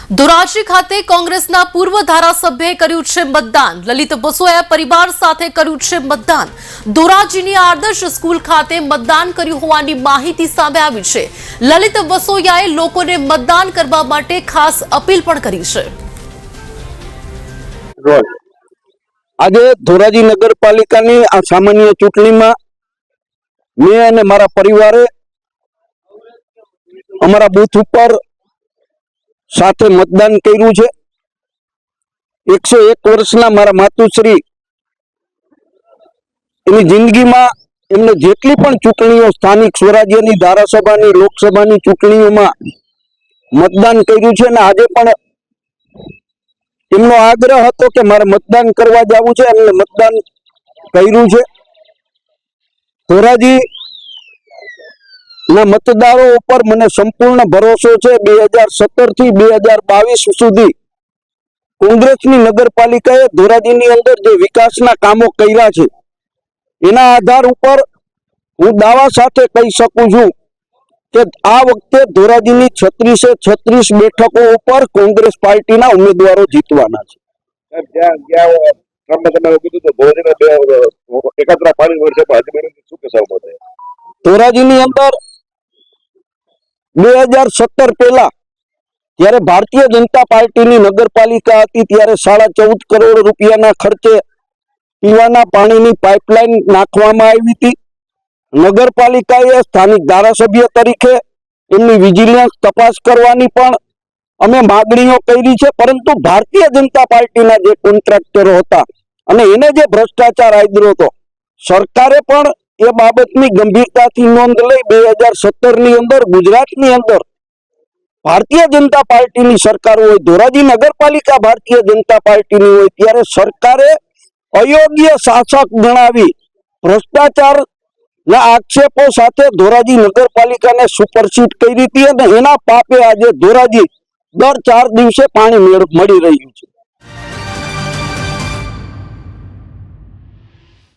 ધોરાજી ખાતે કોંગ્રેસના પૂર્વ ધારાસભ્યએ કર્યું છે મતદાન। લલિત વસોયા પરિવાર સાથે કર્યું છે મતદાન। ધોરાજીની આદર્શ સ્કૂલ ખાતે મતદાન કર્યું હોવાની માહિતી સામે આવી છે। લલિત વસોયાએ લોકોને મતદાન કરવા માટે ખાસ અપીલ પણ કરી છે। આજે ધોરાજી નગરપાલિકાની આ સામાન્ય ચૂંટણીમાં મેં અને મારા પરિવારે અમારા બૂથ ઉપર સાથે મતદાન કર્યું છે। 101 વર્ષના મારા માતુશ્રી એની જિંદગીમાં એમને જેટલી પણ ચૂંટણીઓ સ્થાનિક સ્વરાજ્યની ધારાસભાની લોકસભાની ચૂંટણીઓમાં મતદાન કર્યું છે અને આજે પણ એમનો આગ્રહ હતો કે મારે મતદાન કરવા જવું છે, એમને મતદાન કર્યું છે। ધોરાજી ના મતદારો ઉપર મને સંપૂર્ણ ભરોસો છે। 2017 થી 2022 સુધી કોંગ્રેસની નગરપાલિકાએ ધોરાજીની અંદર જે વિકાસના કામો કર્યા છે એના આધાર ઉપર હું દાવા સાથે કહી શકું છું કે આ વખતે ધોરાજીની 36 બેઠકો ઉપર કોંગ્રેસ પાર્ટીના ઉમેદવારો જીતવાના છે। ધોરાજીની અંદર 2017 પહેલા જ્યારે ભારતીય જનતા પાર્ટીની નગરપાલિકા હતી ત્યારે 14.5 કરોડ રૂપિયાના ખર્ચે પીવાના પાણીની પાઇપલાઇન નાખવામાં આવી હતી। નગરપાલિકાએ સ્થાનિક ધારાસભ્ય તરીકે એમની વિજિલન્સ તપાસ કરવાની પણ અમે માગણીઓ કરી છે, પરંતુ ભારતીય જનતા પાર્ટીના જે કોન્ટ્રાક્ટરો હતા અને એને જે ભ્રષ્ટાચાર આદર્યો હતો, સરકારે પણ એ બાબતની ગંભીરતાથી નોંધ લઈ 2017 ની અંદર ગુજરાતની અંદર ભારતીય જનતા પાર્ટીની સરકાર હોય, ધોરાજી નગરપાલિકા ભારતીય જનતા પાર્ટીની હોય, ત્યારે સરકારે અયોગ્ય શાસક ગણાવી ભ્રષ્ટાચાર ના આક્ષેપો સાથે ધોરાજી નગરપાલિકાને સુપરસીડ કરી હતી અને એના પાપે આજે ધોરાજી દર 4 દિવસે પાણી મળી રહ્યું છે।